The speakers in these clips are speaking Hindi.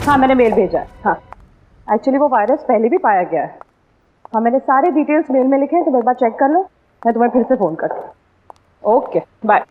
हाँ मैंने मेल भेजा है। हाँ एक्चुअली वो वायरस पहले भी पाया गया है। हाँ मैंने सारे डिटेल्स मेल में लिखे हैं, तुम एक बार चेक कर लो, मैं तुम्हें फिर से फ़ोन करती हूँ। Okay bye.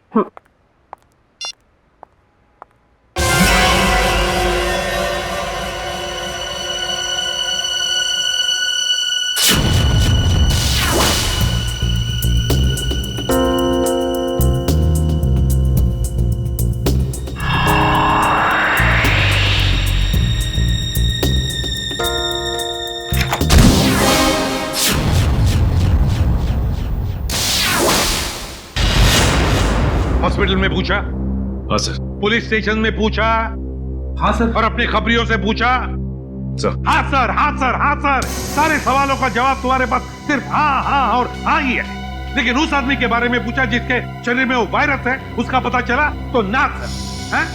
हॉस्पिटल में पूछा? हाँ सर। पुलिस स्टेशन में पूछा? हाँ सर। और अपने खबरियों से पूछा? सर। हाँ सर, हाँ सर, हाँ सर। सारे सवालों का जवाब तुम्हारे पास सिर्फ हाँ हाँ और हाँ ही है। लेकिन उस आदमी के बारे में पूछा जिसके शरीर में वो वायरस है, उसका पता चला तो ना सर। हैं?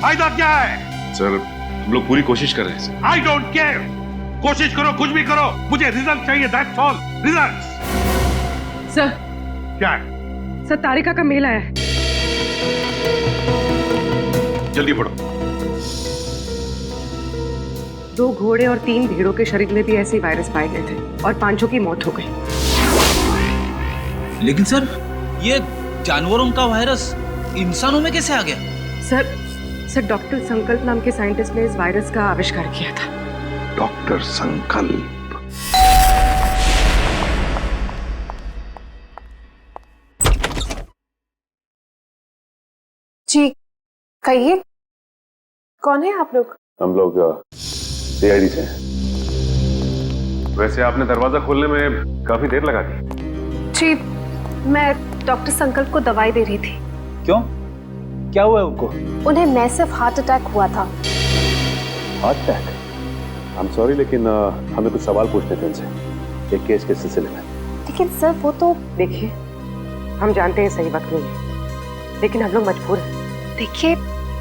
फायदा क्या है? सर हम लोग पूरी कोशिश कर रहे हैं सर। I don't care. कोशिश करो, कुछ भी करो, मुझे रिजल्ट चाहिए, दैट्स ऑल। रिजल्ट। सर। क्या है? सर तारिका का मेल आया है। जल्दी पढ़ो। 2 घोड़े और 3 भेड़ों के शरीर में भी ऐसे वायरस पाए गए थे और 5 की मौत हो गई। लेकिन सर ये जानवरों का वायरस इंसानों में कैसे आ गया? सर डॉक्टर संकल्प नाम के साइंटिस्ट ने इस वायरस का आविष्कार किया था। डॉक्टर संकल्प। जी कहिए, कौन है आप लोग? हम लोग सीआईडी से हैं। वैसे आपने दरवाजा खोलने में काफी देर लगा दी। जी मैं डॉक्टर संकल्प को दवाई दे रही थी। क्यों, क्या हुआ है उनको? उन्हें मैसिव हार्ट अटैक हुआ था। Heart attack? I am sorry लेकिन हमें कुछ सवाल पूछने थे उनसे एक केस के सिलसिले में। लेकिन सर वो तो देखिए हम जानते हैं सही वक्त नहीं है, लेकिन हम लोग मजबूर हैं। देखिए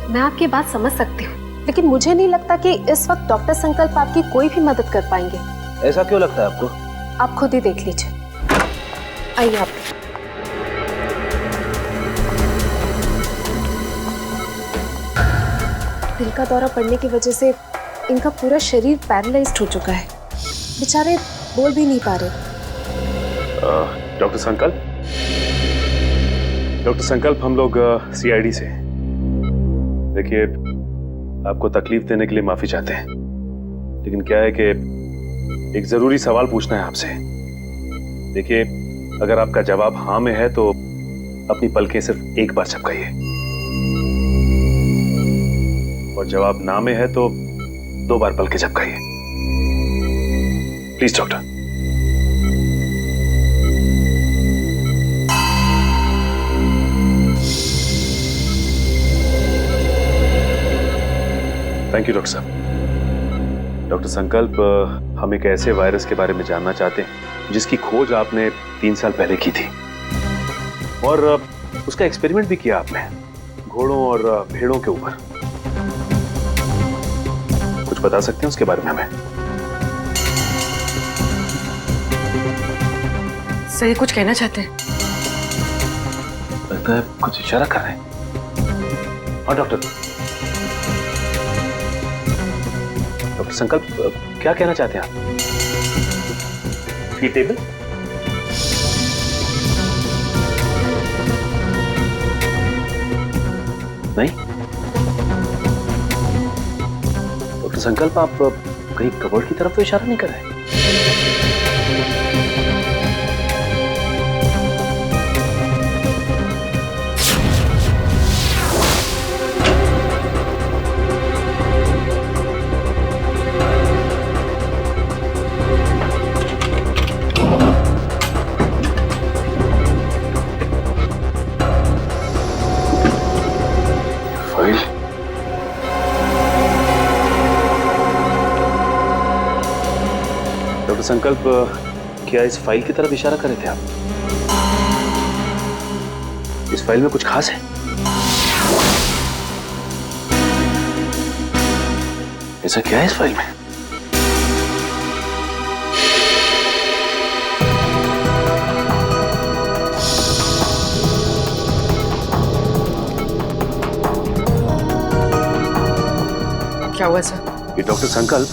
मैं आपकी बात समझ सकती हूँ, लेकिन मुझे नहीं लगता कि इस वक्त डॉक्टर संकल्प आपकी कोई भी मदद कर पाएंगे। ऐसा क्यों लगता है आपको? आप खुद ही देख लीजिए। आइए आप। दिल का दौरा पड़ने की वजह से इनका पूरा शरीर पैरालाइज्ड हो चुका है, बेचारे बोल भी नहीं पा रहे। डॉक्टर संकल्प हम लोग सीआईडी से। देखिए आपको तकलीफ देने के लिए माफी चाहते हैं, लेकिन क्या है कि एक जरूरी सवाल पूछना है आपसे। देखिए अगर आपका जवाब हाँ में है तो अपनी पलकें सिर्फ एक बार झपकाइए, और जवाब ना में है तो 2 बार पलकें झपकाइए। Please doctor. Thank you doctor साहब। डॉक्टर संकल्प हम एक ऐसे वायरस के बारे में जानना चाहते हैं जिसकी खोज आपने 3 साल पहले की थी, और उसका एक्सपेरिमेंट भी किया आपने घोड़ों और भेड़ों के ऊपर। कुछ बता सकते हैं उसके बारे में हमें? सही कुछ कहना चाहते हैं? लगता है कुछ इशारा कर रहे हैं। और डॉक्टर संकल्प क्या कहना चाहते हैं आप? टेबल? नहीं डॉक्टर संकल्प आप कहीं कबर्ड की तरफ तो इशारा नहीं कर रहे? डॉक्टर संकल्प क्या इस फाइल की तरफ इशारा कर रहे थे आप? इस फाइल में कुछ खास है? ऐसा क्या है इस फाइल में? क्या हुआ सर? कि डॉक्टर संकल्प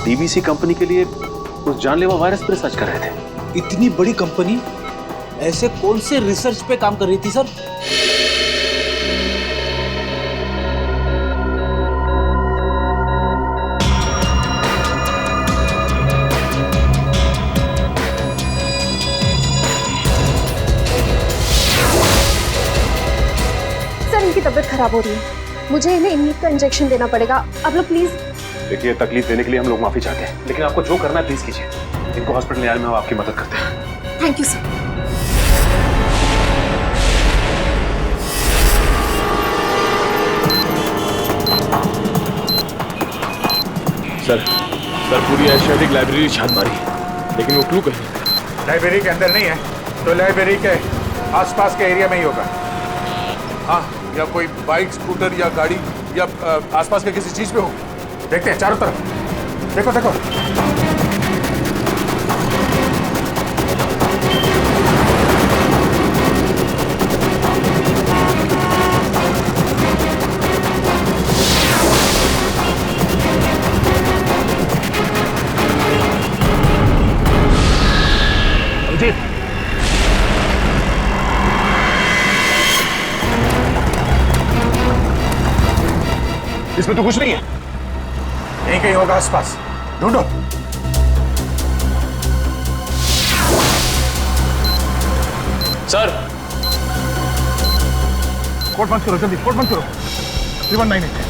डीवीसी कंपनी के लिए उस जानलेवा वायरस पर रिसर्च कर रहे थे। इतनी बड़ी कंपनी ऐसे कौन से रिसर्च पे काम कर रही थी सर? सर इनकी तबीयत खराब हो रही है, मुझे इन्हें इन्हीं का इंजेक्शन देना पड़ेगा। आप लोग प्लीज। देखिए, तकलीफ देने के लिए हम लोग माफी चाहते हैं, लेकिन आपको जो करना है प्लीज कीजिए। इनको हॉस्पिटल ले आने में हम आपकी मदद करते हैं। Thank you sir. सर पूरी एशियाटिक लाइब्रेरी छान मारी, लेकिन वो क्लू कहीं लाइब्रेरी के अंदर नहीं है, तो लाइब्रेरी के आसपास के एरिया में ही होगा। हाँ, या कोई बाइक, स्कूटर या गाड़ी या आसपास के किसी चीज पे हो। देखते हैं चारों तरफ। देखो देखो। इसमें तो कुछ नहीं है। यहीं कहीं होगा आसपास, ढूंढो। सर कोड बंद करो, जल्दी कोड बंद करो। 3198।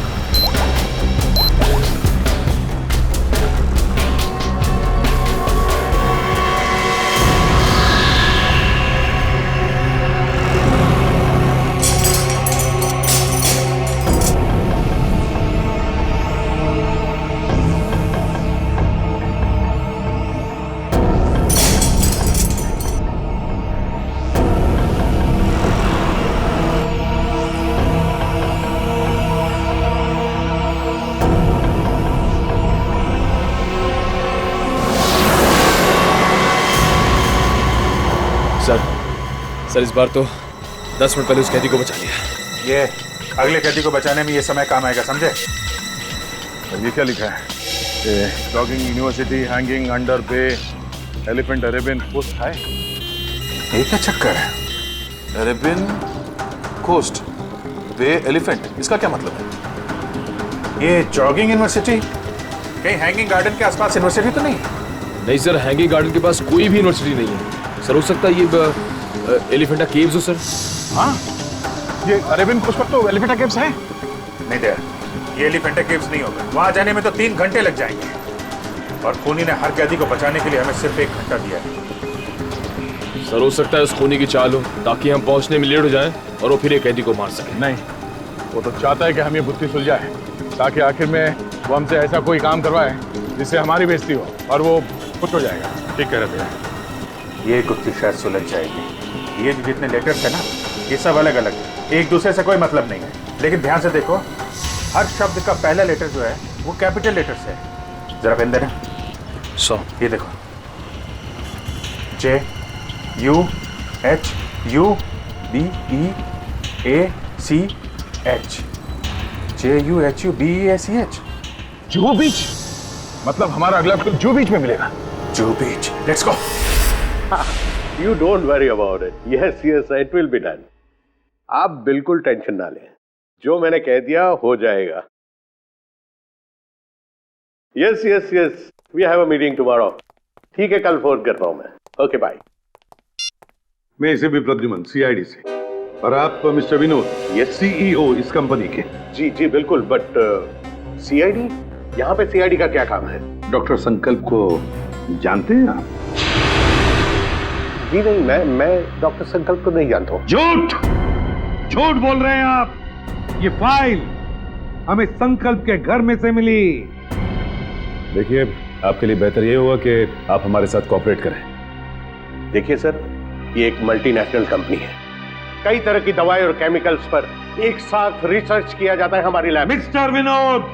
सर इस बार तो 10 मिनट पहले उस कैदी को बचा लिया। ये अगले कैदी को बचाने में ये समय काम आएगा, समझे? ये क्या लिखा है? Jogging university hanging under bay elephant Arabian coast है। ये क्या चक्कर है? अरेबियन कोस्ट बे एलिफेंट, इसका क्या मतलब है? ये जॉगिंग यूनिवर्सिटी कहीं हैंगिंग गार्डन के आसपास यूनिवर्सिटी तो नहीं? नहीं सर, हैंगिंग गार्डन के पास कोई भी यूनिवर्सिटी नहीं है। सर हो सकता है ये एलिफेंटा केव्स हो सर। हाँ, ये अरेबियन कोस्ट पर तो एलिफेंटा केव्स है। नहीं दे, ये एलिफेंटा केव्स नहीं होगा। वहां जाने में तो 3 घंटे लग जाएंगे, और खूनी ने हर कैदी को बचाने के लिए हमें सिर्फ 1 घंटा दिया है। सर हो सकता है उस खूनी की चाल हो, ताकि हम पहुंचने में लेट हो जाएं और वो फिर एक कैदी को मार सके। नहीं, वो तो चाहता है कि हम ये बुद्धि सुलझाए, ताकि आखिर में वो हमसे ऐसा कोई काम करवाए जिससे हमारी बेइज्जती हो और वो खुश हो जाएगा। ठीक कह रहे थे। ये गुत्थी शायद सुलझ जाएगी। ये जितने लेटर्स है ना, ये सब अलग अलग, एक दूसरे से कोई मतलब नहीं है। लेकिन ध्यान से देखो, हर शब्द का पहला लेटर जो है वो कैपिटल लेटर से है। जरा पेन देना। ये देखो, JUHUBEACH, JUHUBEACH। जुहू बीच, मतलब हमारा अगला एपिसोड जुहू बीच में मिलेगा। Juhu beach, let's go. You don't worry about it. Yes, it will be done. आप बिल्कुल टेंशन ना लें, जो मैंने कह दिया हो जाएगा। Yes, we have a meeting tomorrow. ठीक है, कल फोन करता हूं मैं। Okay bye. मैं इसे भी प्रद्युमन, CID से। और आप मिस्टर विनोद, CEO इस कंपनी के। जी बिल्कुल, बट CID, यहाँ पे CID का क्या काम है? डॉक्टर संकल्प को जानते हैं आप? जी नहीं, मैं डॉक्टर संकल्प को नहीं जानता हूँ। झूठ बोल रहे हैं आप। ये फाइल हमें संकल्प के घर में से मिली। देखिए, आपके लिए बेहतर ये होगा कि आप हमारे साथ कोऑपरेट करें। देखिए सर, ये एक मल्टीनेशनल कंपनी है। कई तरह की दवाई और केमिकल्स पर एक साथ रिसर्च किया जाता है हमारी लैब। मिस्टर विनोद,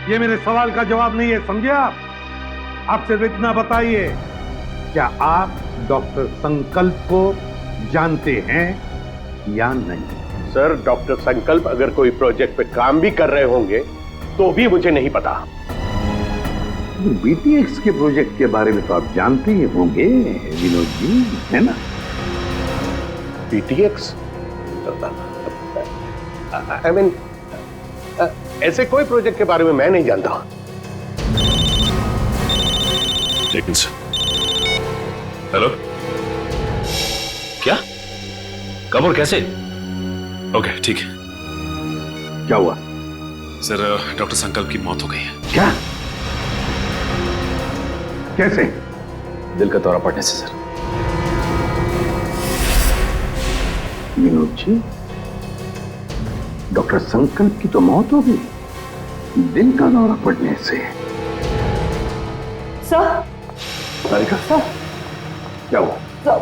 ये मेरे सवाल का जवाब नहीं है, समझे आप? आप सिर्फ इतना बताइए, क्या आप डॉक्टर संकल्प को जानते हैं या नहीं? सर, डॉक्टर संकल्प अगर कोई प्रोजेक्ट पे काम भी कर रहे होंगे तो भी मुझे नहीं पता। बीटीएक्स के प्रोजेक्ट के बारे में तो आप जानते ही होंगे विनोद जी, है ना? बीटीएक्स? आई मीन, ऐसे कोई प्रोजेक्ट के बारे में मैं नहीं जानता। लेकिन हेलो, क्या, कब और कैसे? ओके, ठीक है। क्या हुआ? सर, डॉक्टर संकल्प की मौत हो गई है। क्या? कैसे? दिल का दौरा पड़ने से सर। विनोद जी, डॉक्टर संकल्प की तो मौत हो गई, दिल का दौरा पड़ने से? सर, सारिका, सर, क्या हुआ? सर,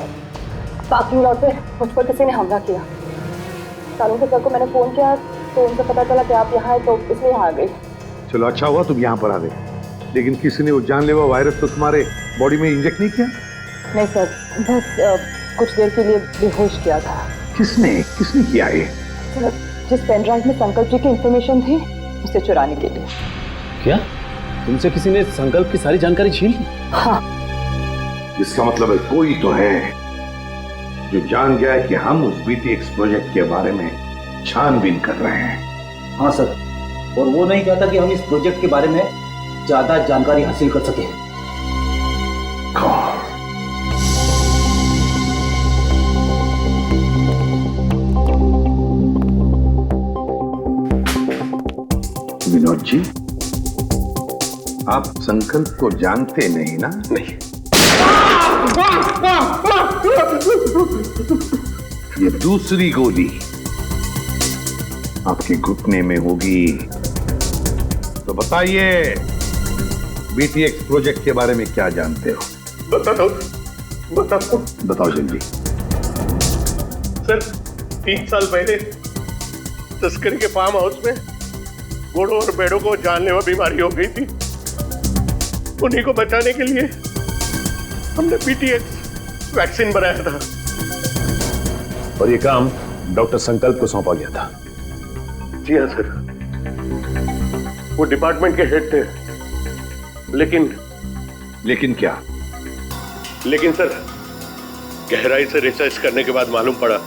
पार्किंग लॉट पे मुझ पर किसी ने हमला किया। सालों के सर को मैंने फोन किया तो उनसे पता चला कि आप यहाँ हैं, तो इसलिए यहाँ आ गई। चलो अच्छा हुआ तुम यहाँ पर आ गए, लेकिन किसी ने वो जानलेवा वायरस तो तुम्हारे बॉडी में इंजेक्ट नहीं किया? नहीं सर, बस कुछ देर के लिए बेहोश किया था। किसने किसने किया ये? सर, जिस पेन ड्राइव में संकल्प जी की इंफॉर्मेशन थी उसे चुराने के लिए। क्या तुमसे किसी ने संकल्प की सारी जानकारी छीन ली? हाँ। इसका मतलब है कोई तो है जो जान गया है कि हम उस बीटीएक्स प्रोजेक्ट के बारे में छानबीन कर रहे हैं। हाँ सर, और वो नहीं चाहता कि हम इस प्रोजेक्ट के बारे में ज्यादा जानकारी हासिल कर सके। विनोद जी, आप संकल्प को जानते नहीं ना? नहीं। ये दूसरी गोली आपके घुटने में होगी। तो बताइए, बीटीएक्स प्रोजेक्ट के बारे में क्या जानते हो? बताओ जल्दी। सर, 3 साल पहले तस्करी के फार्म हाउस में घोड़ों और भेड़ों को जानलेवा बीमारी हो गई थी। उन्हीं को बचाने के लिए हमने बीटीएक्स वैक्सीन बनाया था। और ये काम डॉक्टर संकल्प को सौंपा गया था। जी हाँ सर, वो डिपार्टमेंट के हेड थे। लेकिन क्या? लेकिन सर, गहराई से रिसर्च करने के बाद मालूम पड़ा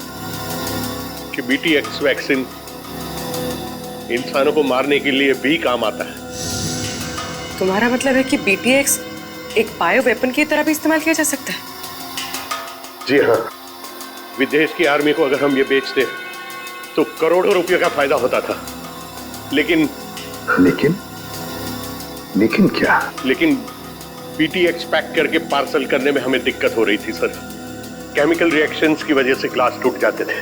कि बीटीएक्स वैक्सीन इंसानों को मारने के लिए भी काम आता है। तुम्हारा मतलब है कि बीटीएक्स एक बायो वेपन की तरह भी इस्तेमाल किया जा सकता है? जी हाँ, विदेश की आर्मी को अगर हम ये बेचते तो करोड़ों रुपयों का फायदा होता था। लेकिन क्या? लेकिन बीटीएक्स पैक करके पार्सल करने में हमें दिक्कत हो रही थी सर। केमिकल रिएक्शंस की वजह से ग्लास टूट जाते थे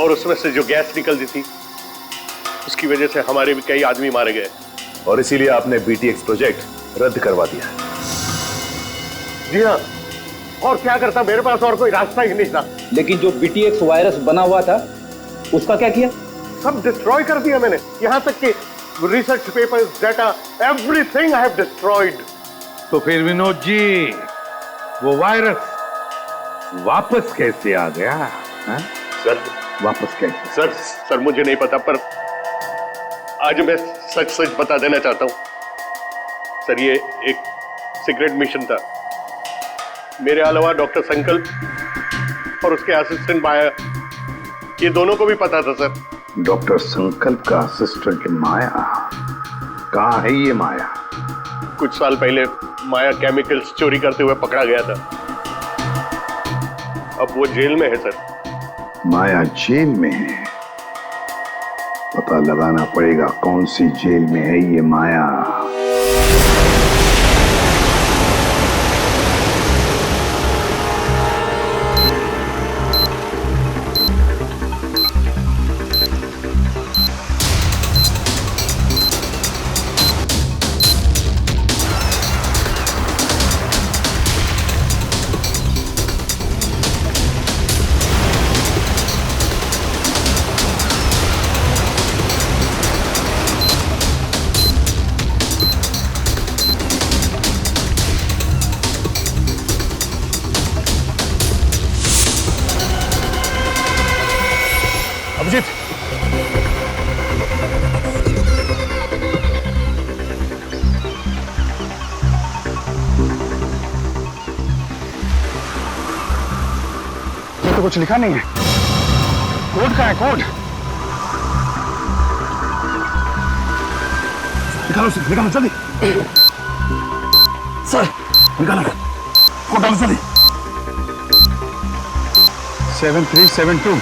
और उसमें से जो गैस निकलती थी उसकी वजह से हमारे भी कई आदमी मारे गए। और इसीलिए आपने बीटीएक्स प्रोजेक्ट रद्द करवा दिया है। जी हाँ, और क्या करता, मेरे पास और कोई रास्ता ही नहीं था। लेकिन जो बीटीएक्स वायरस बना हुआ था उसका क्या किया? सब डिस्ट्रॉय कर दिया मैंने, यहाँ तक कि research papers, data, everything I have destroyed. तो फिर विनोद जी, वो वायरस वापस कैसे आ गया? हाँ? सर, वापस कैसे? सर मुझे नहीं पता, पर आज मैं सच बता देना चाहता हूं। सर, ये एक सीक्रेट मिशन था। मेरे अलावा डॉक्टर संकल्प और उसके असिस्टेंट माया, ये दोनों को भी पता था सर। डॉक्टर संकल्प का असिस्टेंट माया? कहाँ है ये माया? कुछ साल पहले माया केमिकल्स चोरी करते हुए पकड़ा गया था। अब वो जेल में है सर। माया जेल में है? पता लगाना पड़ेगा कौन सी जेल में है ये माया। तो कुछ लिखा नहीं है। कोड कहाँ है? कोड निकालो सर, निकालो जल्दी सर, निकालो कोड डालो जल्दी। 7372।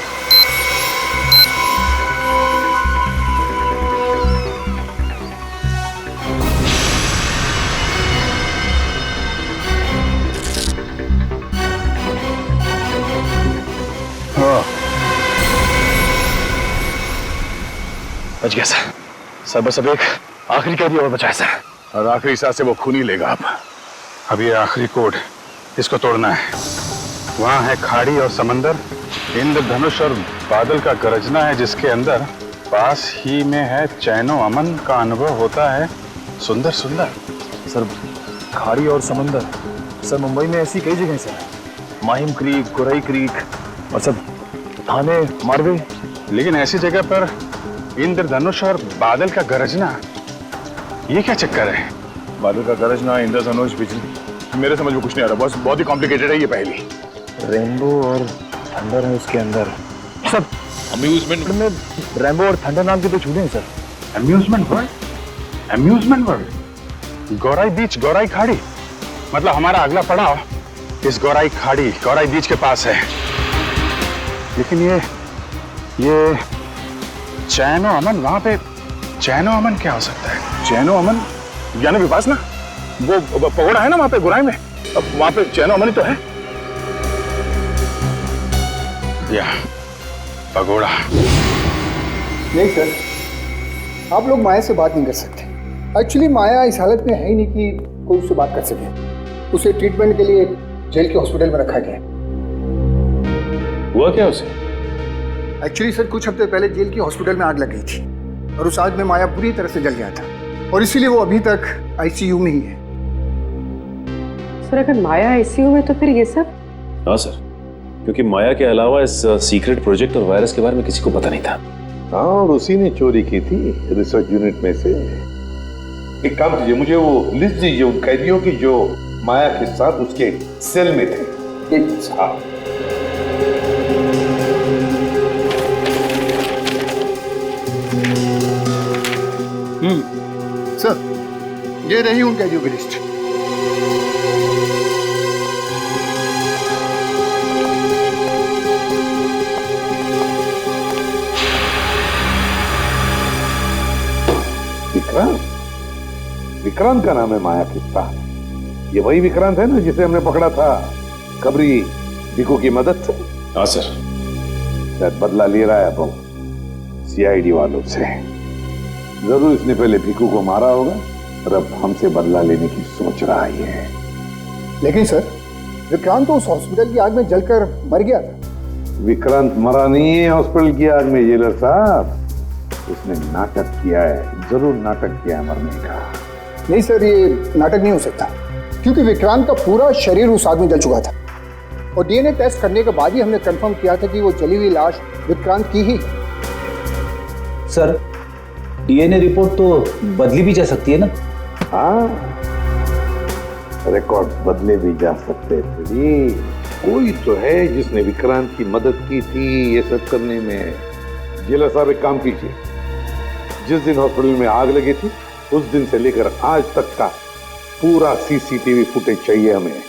बच गया सर बस अब एक आखिरी कैदी और बचा है सर। और आखिरी सांस से वो खून ही लेगा। अब ये आखिरी कोड, इसको तोड़ना है। वहां है खाड़ी और समंदर, इंद्रधनुष और बादल का गरजना है जिसके अंदर, पास ही में है चैनो अमन का अनुभव होता है सुंदर सुंदर। सर खाड़ी और समंदर, सर मुंबई में ऐसी कई जगह sir, Mahim creek, Gorai creek और सब थाने, मारवे। लेकिन ऐसी जगह पर इंद्रधनुष और बादल का गरजना, ये क्या चक्कर है? बादल का गरजना, इंद्रधनुष, बिजली, मेरे समझ में कुछ नहीं आ रहा। बस बहुत ही कॉम्प्लिकेटेड है ये पहेली। रेनबो और थंडर है उसके अंदर। सब अम्यूजमेंट में रेनबो और थंडर नाम के तो छूटे हैं sir. Amusement world, amusement world, Gorai beach, Gorai खाड़ी। मतलब हमारा अगला पड़ाव इस गौराई खाड़ी, गौराई बीच के पास है। लेकिन ये चैनो अमन, वहां पे चैनो अमन क्या हो सकता है? चैनो अमन यानी विपासना, वो पगोड़ा है ना वहां पे गुराई में, अब वहां पे चैनो अमन ही तो है। या पगोड़ा। नहीं सर, आप लोग माया से बात नहीं कर सकते। एक्चुअली माया इस हालत में है ही नहीं कि कोई उससे बात कर सके। उसे ट्रीटमेंट के लिए जेल के हॉस्पिटल में रखा गया। हुआ क्या उसे? एक्चुअली सर कुछ हफ्ते पहले जेल के हॉस्पिटल में आग लग गई थी और उस आग में माया पूरी तरह से जल गया था और इसीलिए वो अभी तक आईसीयू में ही है। सर अगर माया आईसीयू में तो फिर ये सब? हाँ सर, क्योंकि माया के अलावा इस सीक्रेट प्रोजेक्ट और वायरस के बारे में किसी को पता नहीं था। हाँ, और उसी ने चोरी की थी रिसर्च यूनिट में से। एक काम कीजिए, मुझे वो लिस्ट दीजिए उन कैदियों की जो माया के साथ उसके सेल में थे। एक हाँ। सर ये रही उन कैदियों की लिस्ट। विक्रांत का नाम है माया के साथ। ये वही विक्रांत है ना जिसे हमने पकड़ा था कबरी भिकू की मदद से? हाँ सर। शायद बदला ले रहा है अब सीआईडी वालों से। जरूर इसने पहले भिकू को मारा होगा और अब हमसे बदला लेने की सोच रहा है। लेकिन सर विक्रांत तो उस हॉस्पिटल की आग में जलकर मर गया था। विक्रांत मरा नहीं है हॉस्पिटल की आग में जेलर साहब, उसने नाटक किया है, जरूर नाटक किया है मरने का। नहीं सर, ये नाटक नहीं हो सकता क्योंकि विक्रांत का पूरा शरीर उस आग में जल चुका था और डीएनए टेस्ट करने के बाद ही हमने कंफर्म किया था कि वो जली हुई लाश विक्रांत की ही। सर डीएनए रिपोर्ट तो बदली भी जा सकती है ना? हाँ, रिकॉर्ड बदले भी जा सकते थे। कोई तो है जिसने विक्रांत की मदद की थी ये सब करने में। जेलर साहब एक काम कीजिए, जिस दिन हॉस्पिटल में आग लगी थी उस दिन से लेकर आज तक का पूरा सीसीटीवी फुटेज चाहिए हमें।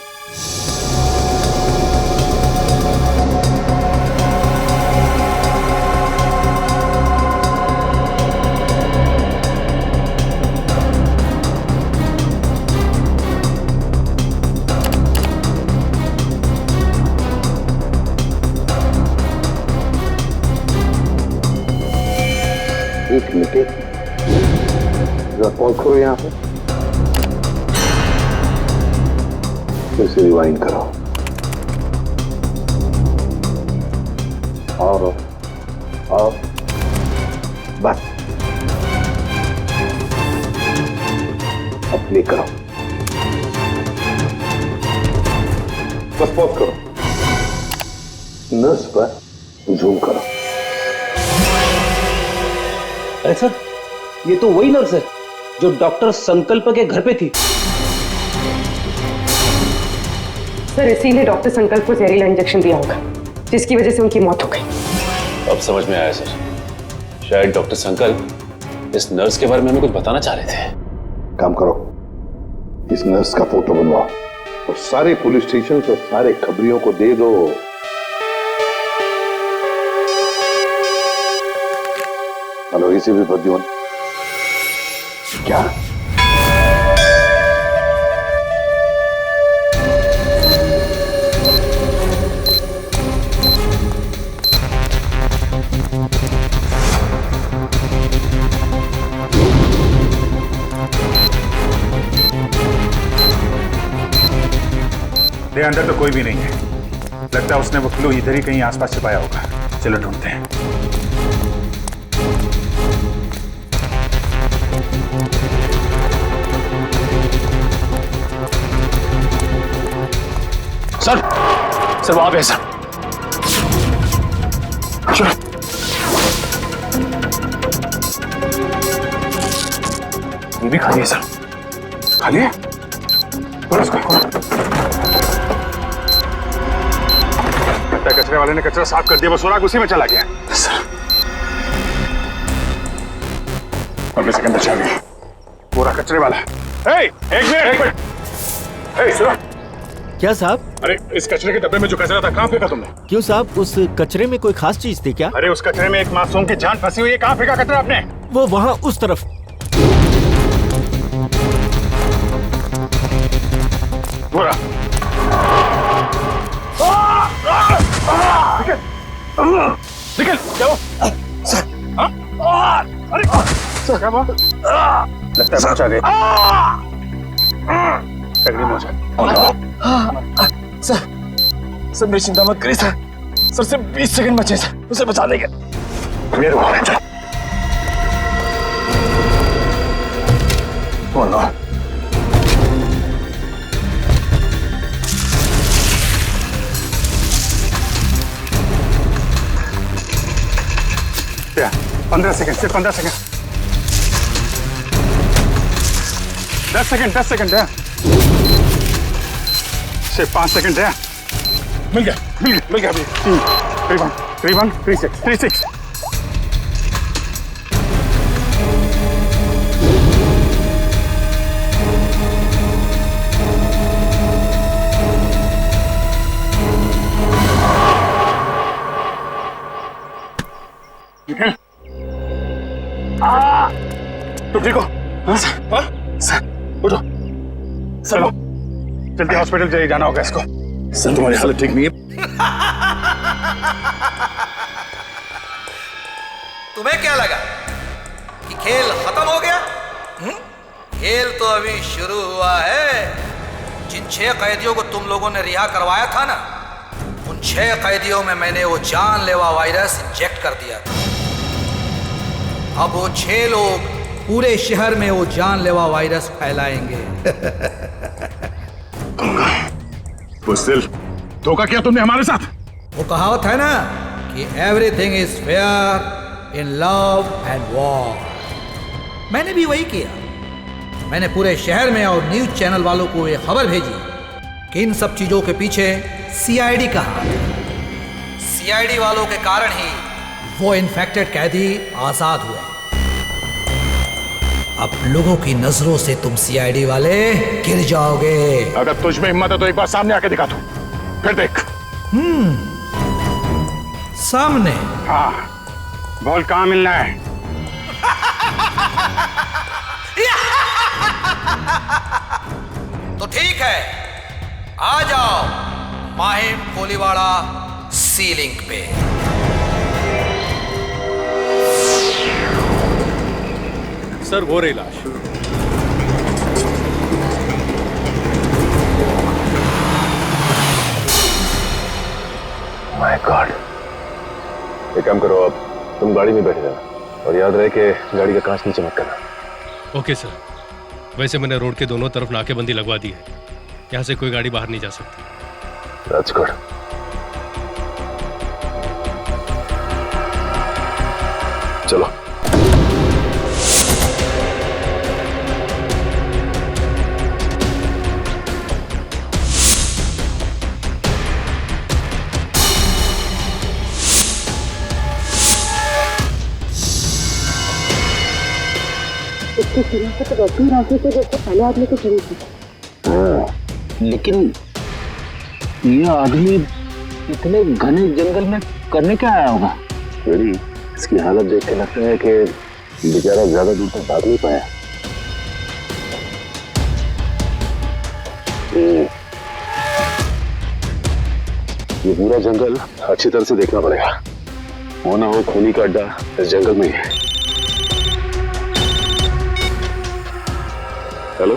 एक मिनट, जरा पॉज करो यहाँ पे, फिर से रिवाइंड करो और बस अब प्ले करो, बस पॉज करो, नर्स पर जूम करो। अरे सर ये तो वही नर्स है जो डॉक्टर संकल्प के घर पे थी। सर इसीलिए डॉक्टर संकल्प को जहरीला इंजेक्शन दिया होगा। जिसकी वजह से उनकी मौत हो गई। अब समझ में आया सर, शायद डॉक्टर संकल्प इस नर्स के बारे में हमें कुछ बताना चाह रहे थे। काम करो, इस नर्स का फोटो बनवाओ और सारे पुलिस स्टेशन और सारे खबरियों को दे दो। हेलो, इसे भी प्रद्युमन। क्या? अंदर तो कोई भी नहीं है। लगता है उसने वो क्लू इधर ही कहीं आसपास छिपाया होगा। चलो ढूंढते हैं। सर, सर वहां पे सर। चलो। ये भी खाली है सर। खाली है? और उसको कचरे वाले ने कचरा साफ कर दिया, वो सुराग उसी में चला गया। सर, और भी सेकंड बचा गया। पूरा कचरे वाला। एक मिनट। सुनो। क्या साहब? अरे इस कचरे के डब्बे में जो कचरा था, कहाँ फेंका तुमने? क्यों साहब, उस कचरे में कोई खास चीज थी क्या? अरे उस कचरे में एक मासूम की जान फंसी हुई है, कहाँ फेंका कचरा आपने? वो वहाँ उस तरफ। पूरा निकल जाओ। सर, अरे सर क्या बात? लगता है पहुंचा गए। सर मेरी चिंता मत करिए सर। सर सिर्फ 20 सेकंड बचे सर, उसे बचा देंगे। मेरे क्या 15 सेकंड, सिर्फ 15 सेकंड। 10 सेकंड है। सिर्फ 5 सेकंड है। मिल गया। 3-1, 3-6। तुम ठीक हो? हाँ सर, उठो। चलो जल्दी हॉस्पिटल जाना होगा इसको। सर तुम्हारी हालत ठीक नहीं है। तुम्हें क्या लगा कि खेल खत्म हो गया? खेल तो अभी शुरू हुआ है। जिन 6 कैदियों को तुम लोगों ने रिहा करवाया था ना, उन 6 कैदियों में मैंने वो जानलेवा वायरस इंजेक्ट कर दिया था। अब वो 6 लोग पूरे शहर में वो जानलेवा वायरस फैलाएंगे। उस दिल, धोखा किया तुमने हमारे साथ। वो कहावत है ना कि everything is fair in love and war. मैंने भी वही किया। मैंने पूरे शहर में और न्यूज चैनल वालों को ये खबर भेजी कि इन सब चीजों के पीछे सीआईडी का हाथ है। सीआईडी वालों के कारण ही वो इन्फेक्टेड कैदी आजाद हुए। अब लोगों की नजरों से तुम सीआईडी वाले गिर जाओगे। अगर तुझ में हिम्मत है तो एक बार सामने आके दिखा तू, फिर देख। सामने? हाँ, बोल कहाँ मिलना है? तो ठीक है, आ जाओ माहिम कोलीवाड़ा सी लिंक पे। सर वो रही लाश। My God. एक काम करो, अब तुम गाड़ी में बैठे रहना और याद रहे कि गाड़ी का कांच नीचे मत करना। Okay sir. वैसे मैंने रोड के दोनों तरफ नाकेबंदी लगवा दी है। यहाँ से कोई गाड़ी बाहर नहीं जा सकती। That's good. चलो। इसकी शराफत तो वैसी राखी से जैसे पहले आदमी की चली थी। लेकिन ये आदमी इतने घने जंगल में करने क्या आया होगा? फ्रेडी, इसकी हालत देख के लगता है कि बेचारा ज्यादा दूर तक भाग नहीं पाया। ये पूरा जंगल अच्छी तरह से देखना पड़ेगा, वो ना हो खूनी का अड्डा इस जंगल में ही है। हेलो,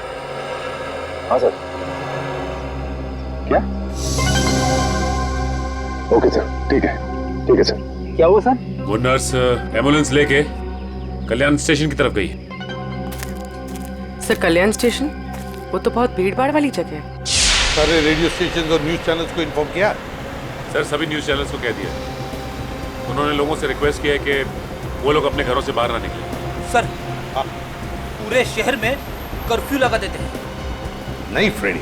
हाँ सर। क्या? ओके सर, ठीक है सर। क्या हुआ सर? वो नर्स एम्बुलेंस लेके कल्याण स्टेशन की तरफ गई। सर कल्याण स्टेशन? वो तो बहुत भीड़ भाड़ वाली जगह है। सारे रेडियो स्टेशन और न्यूज चैनल्स को इन्फॉर्म किया? सर सभी न्यूज चैनल्स को कह दिया। उन्होंने लोगों से रिक्वेस्ट किया है कि वो लोग अपने घरों से बाहर ना निकलें। सर पूरे शहर में कर्फ्यू लगा देते हैं। नहीं फ्रेडी,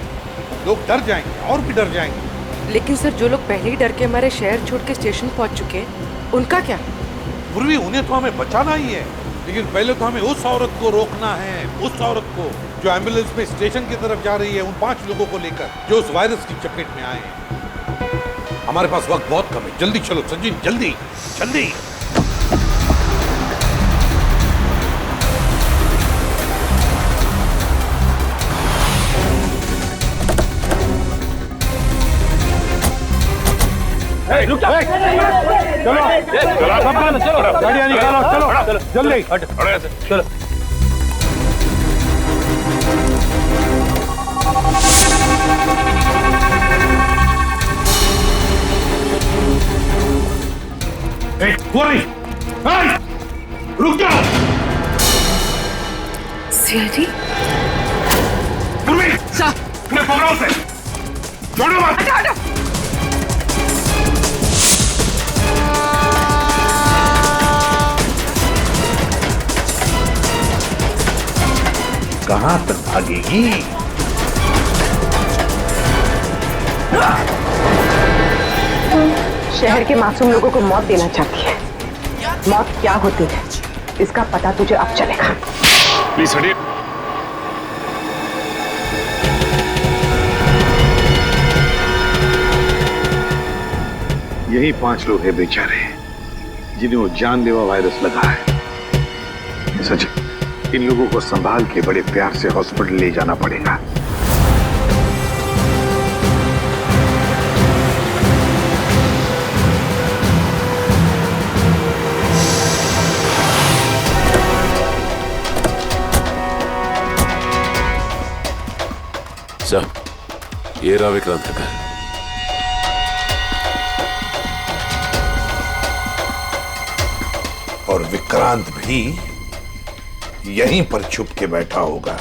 लोग डर जाएंगे और भी डर जाएंगे। लेकिन सर जो लोग पहले ही डर के हमारे शहर छोड़ के स्टेशन पहुंच चुके हैं, उनका क्या? पूर्वी उन्हें तो हमें बचाना ही है, लेकिन पहले तो हमें उस औरत को रोकना है, उस औरत को जो एम्बुलेंस में स्टेशन की तरफ जा रही है, उन 5 लोगों को लेकर जो उस वायरस की चपेट में आए हैं। हमारे पास वक्त बहुत कम है, जल्दी चलो सचिन, जल्दी जल्दी। रुक जा। चलो चलो गाड़ियाँ निकालो, चलो जल्दी चलो। रुक जाओ। सीआईडी? मैं बोल रहा हूँ से छोड़ो मत। हटो। कहां तक भागेगी? शहर के मासूम लोगों को मौत देना चाहती है। मौत क्या होती है इसका पता तुझे अब चलेगा। प्लीज हटिए। यही 5 लोग हैं बेचारे जिन्हें वो जानलेवा वायरस लगा है। सच, इन लोगों को संभाल के बड़े प्यार से हॉस्पिटल ले जाना पड़ेगा। सर, ये रहा विक्रांत का घर। और विक्रांत भी यहीं पर छुप के बैठा होगा।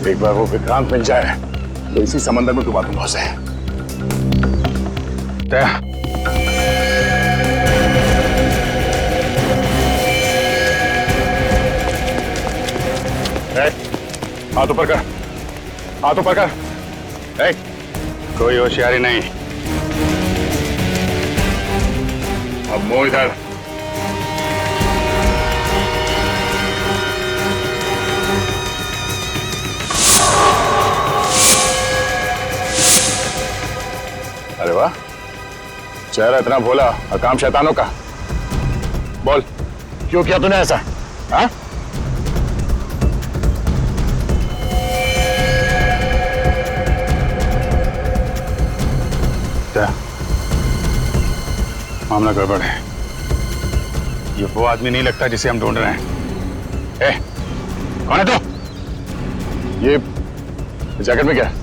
एक बार वो विक्रांत मिल जाए तो इसी समंदर में डुबा दूंगा उसे। हाथ ऊपर कर, हाथ ऊपर कर। कोई होशियारी नहीं। अब मुंह इधर। अरे वाह, चेहरा इतना भोला और काम शैतानों का। बोल, क्यों किया तूने ऐसा? हाँ? क्या मामला गड़बड़ है? ये वो आदमी नहीं लगता जिसे हम ढूंढ रहे हैं। ए, कौन है तू? ये जैकेट में क्या है?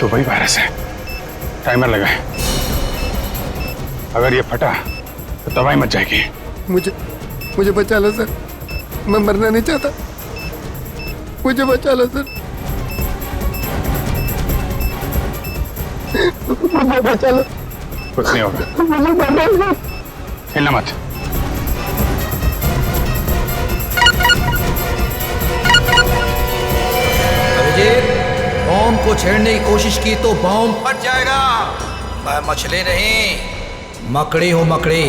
तो वही वायरस है। टाइमर लगा है। अगर ये फटा तो दवाई मच जाएगी। मुझे बचा लो सर, मैं मरना नहीं चाहता, मुझे बचा लो सर, मुझे बचा लो। कुछ नहीं होगा, हिलना मत। बॉम्ब को छेड़ने की कोशिश की तो बॉम्ब फट जाएगा। मैं मछली नहीं, मकड़ी हूँ, मकड़ी।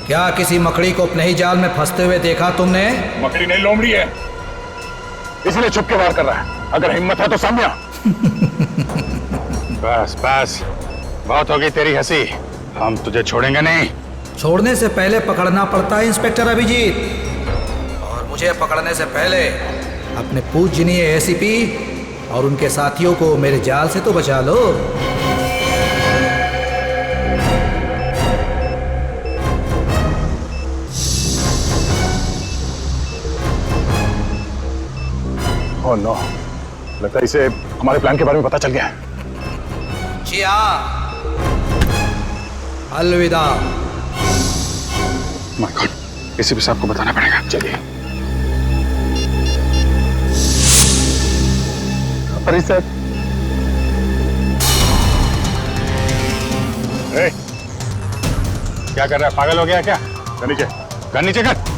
क्या किसी मकड़ी को अपने ही जाल में फंसते हुए देखा तुमने? मकड़ी नहीं, लोमड़ी है, इसलिए छुप के वार कर रहा है। अगर हिम्मत है तो सामने आ। बस बस, बहुत होगी तेरी हंसी, हम तुझे छोड़ेंगे नहीं। छोड़ने से पहले पकड़ना पड़ता है इंस्पेक्टर अभिजीत, और मुझे पकड़ने से पहले अपने पूजनीय एसीपी और उनके साथियों को मेरे जाल से तो बचा लो। ओह नो, लगता है इसे हमारे प्लान के बारे में पता चल गया है। जी हाँ, अलविदा। माय गॉड, एसीपी साहब को बताना पड़ेगा। चलिए। अरे सर, क्या कर रहा है? पागल हो गया क्या? गन नीचे कर।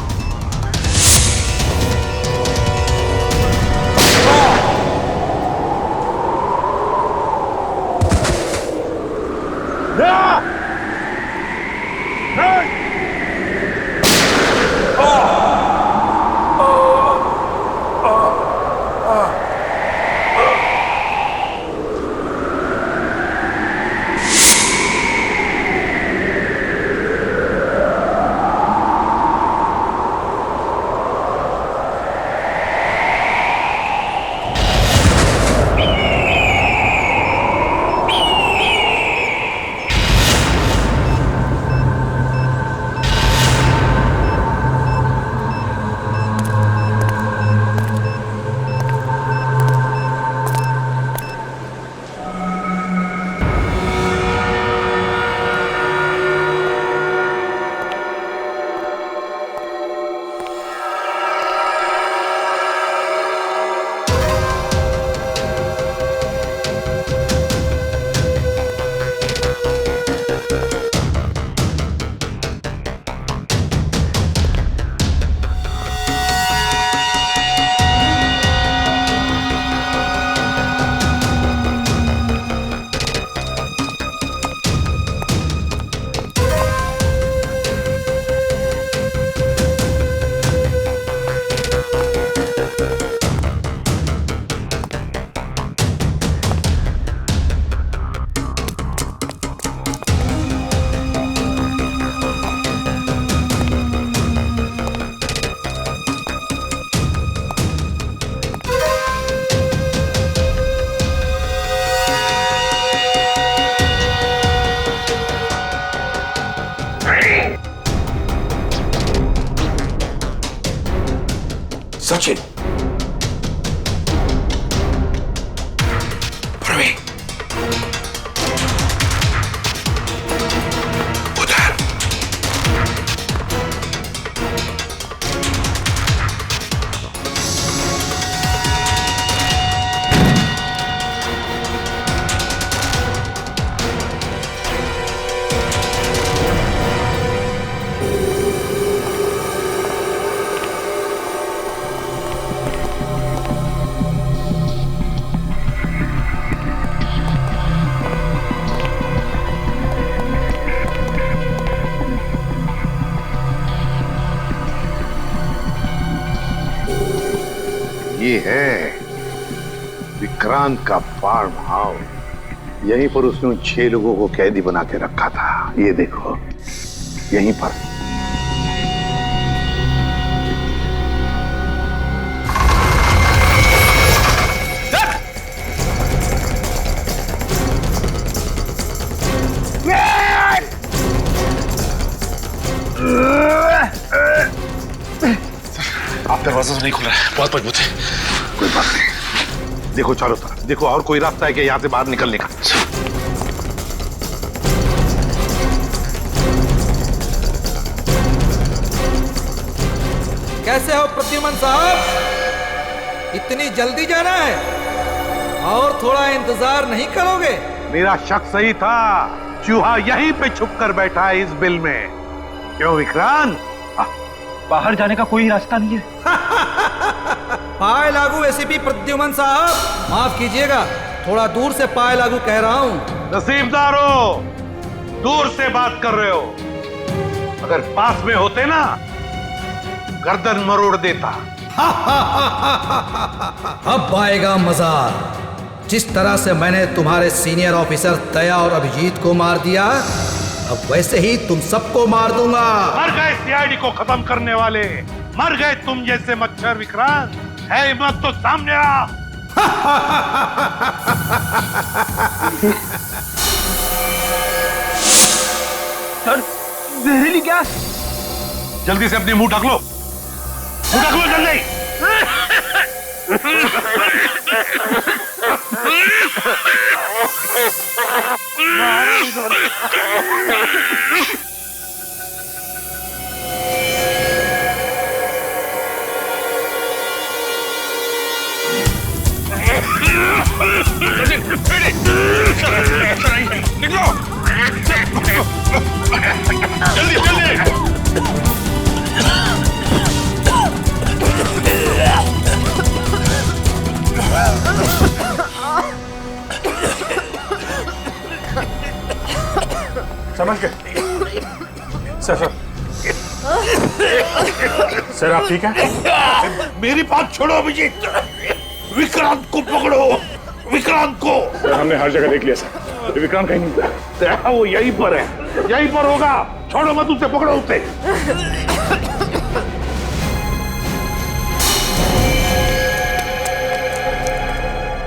Sachin. Praveen. उधर. विक्रांत का फार्म हाउस, यहीं पर उसने उन 6 लोगों को कैदी बना के रखा था। ये देखो, यहीं पर। आप दरवाजा नहीं खुल रहा है, बहुत मजबूत है। कोई बात नहीं, देखो चारों तरफ देखो, और कोई रास्ता है कि यहां से बाहर निकलने का? कैसे हो प्रद्युमन साहब, इतनी जल्दी जाना है और थोड़ा इंतजार नहीं करोगे? मेरा शक सही था, चूहा यहीं पे छुप कर बैठा है इस बिल में। क्यों विक्रांत? बाहर जाने का कोई रास्ता नहीं है। पाए लागू एसीपी प्रद्युमन साहब, माफ कीजिएगा, थोड़ा दूर से पाए लागू कह रहा हूँ। नसीबदार हो, दूर से बात कर रहे हो। अगर पास में होते ना, गर्दन मरोड़ देता। अब आएगा मजा। जिस तरह से मैंने तुम्हारे सीनियर ऑफिसर दया और अभिजीत को मार दिया, अब वैसे ही तुम सबको मार दूंगा। मर गए सीआईडी को खत्म करने वाले, मर गए तुम जैसे मच्छर। विक्रांत, है हिम्मत तो सामने आ। सर, जहरीली गैस। जल्दी से अपनी मुंह ढक लो, मुंह ढक लो जल्दी। निकलो, जल्दी जल्दी। समझ गए? सर सर आप ठीक हैं? मेरी बात छोड़ो अभिजीत, विक्रांत को पकड़ो, विक्रांत को। सर हमने हर जगह देख लिया सर, विक्रांत कहीं नहीं था। वो यहीं पर है, यहीं पर होगा। छोड़ो मत उसे, पकड़ो उसे।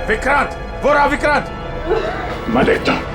विक्रांत, वो रहा विक्रांत। मैं देखता हूं।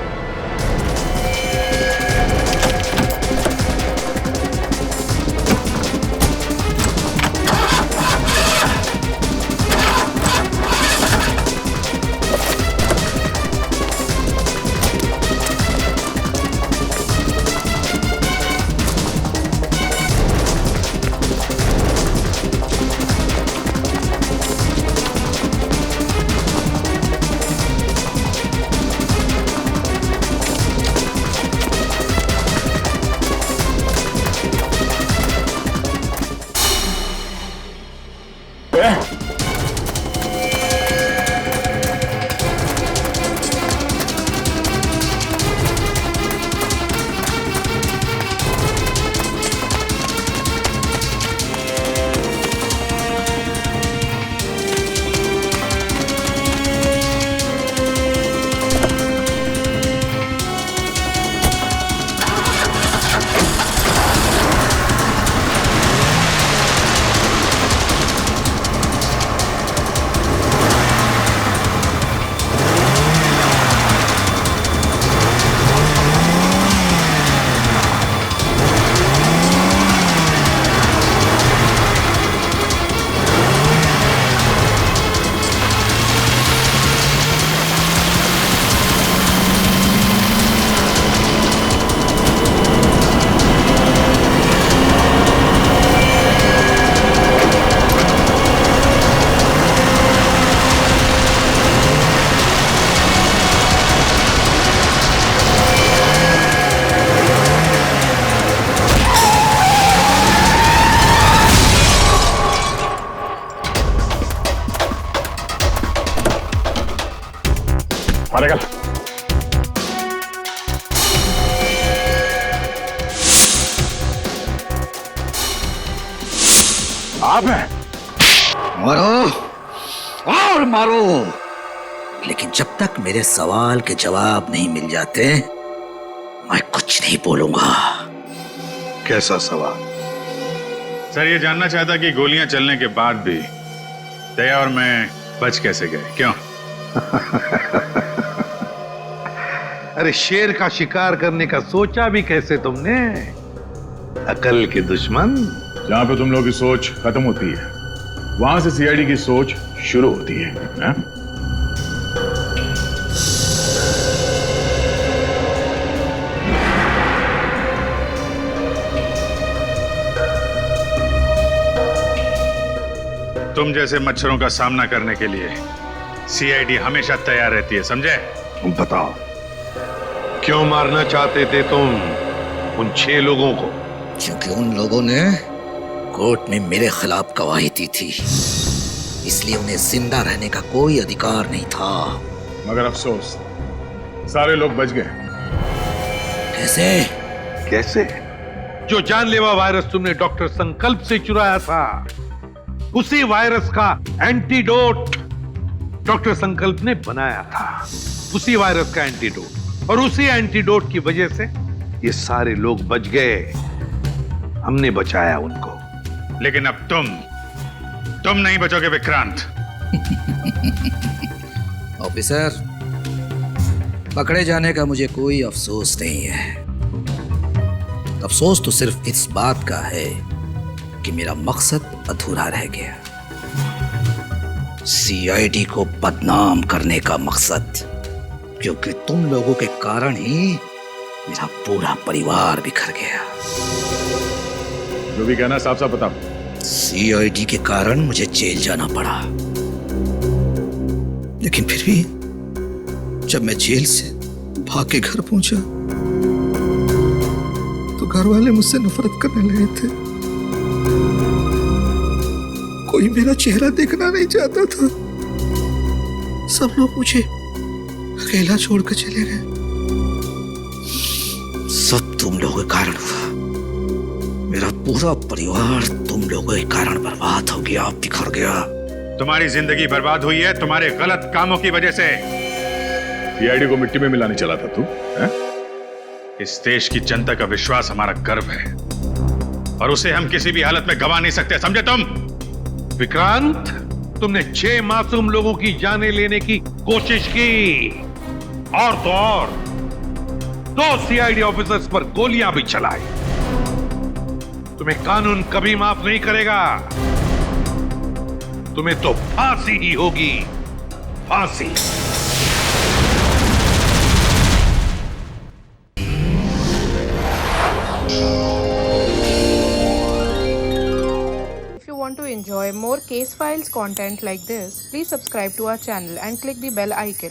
मारेगा। आप हैं? मारो और मारो, लेकिन जब तक मेरे सवाल के जवाब नहीं मिल जाते मैं कुछ नहीं बोलूंगा। कैसा सवाल? सर ये जानना चाहता कि गोलियां चलने के बाद भी दया और मैं बच कैसे गए, क्यों? अरे शेर का शिकार करने का सोचा भी कैसे तुमने? अकल के दुश्मन। जहां पे तुम लोगों की सोच खत्म होती है वहां से सीआईडी की सोच शुरू होती है, ना? तुम जैसे मच्छरों का सामना करने के लिए सीआईडी हमेशा तैयार रहती है, समझे? बताओ, क्यों मारना चाहते थे तुम उन 6 लोगों को? क्योंकि उन लोगों ने कोर्ट में मेरे खिलाफ गवाही दी थी, इसलिए उन्हें जिंदा रहने का कोई अधिकार नहीं था। मगर अफसोस सारे लोग बच गए। कैसे? कैसे? जो जानलेवा वायरस तुमने डॉक्टर संकल्प से चुराया था, उसी वायरस का एंटीडोट डॉक्टर संकल्प ने बनाया था। उसी वायरस का एंटीडोट, और उसी एंटीडोट की वजह से ये सारे लोग बच गए। हमने बचाया उनको। लेकिन अब तुम नहीं बचोगे विक्रांत। ऑफिसर, पकड़े जाने का मुझे कोई अफसोस नहीं है। अफसोस तो सिर्फ इस बात का है कि मेरा मकसद अधूरा रह गया। सीआईडी को बदनाम करने का मकसद, क्योंकि तुम लोगों के कारण ही मेरा पूरा परिवार बिखर गया। जो भी कहना साफ साफ बताओ। सीआईडी के कारण मुझे जेल जाना पड़ा, लेकिन फिर भी जब मैं जेल से भाग के घर पहुंचा तो घर वाले मुझसे नफरत करने लगे थे। कोई मेरा चेहरा देखना नहीं चाहता था। सब लोग मुझे अकेला छोड़कर चले गए। सब तुम लोगों के कारण हुआ। मेरा पूरा परिवार तुम लोगों के कारण बर्बाद हो गया, बिखर गया। तुम्हारी जिंदगी बर्बाद हुई है तुम्हारे गलत कामों की वजह से। सीआईडी को मिट्टी में मिलाने चला था तू, है? इस देश की जनता का विश्वास हमारा गर्व है, और उसे हम किसी भी हालत में गवा नहीं सकते, समझे तुम? विक्रांत, तुमने 6 मासूम लोगों की जानें लेने की कोशिश की, और तो और 2 सीआईडी ऑफिसर्स पर गोलियां भी चलाई। तुम्हें कानून कभी माफ नहीं करेगा। तुम्हें तो फांसी ही होगी, फांसी। If you want to enjoy more case files content like this, please subscribe to our channel and click the bell icon.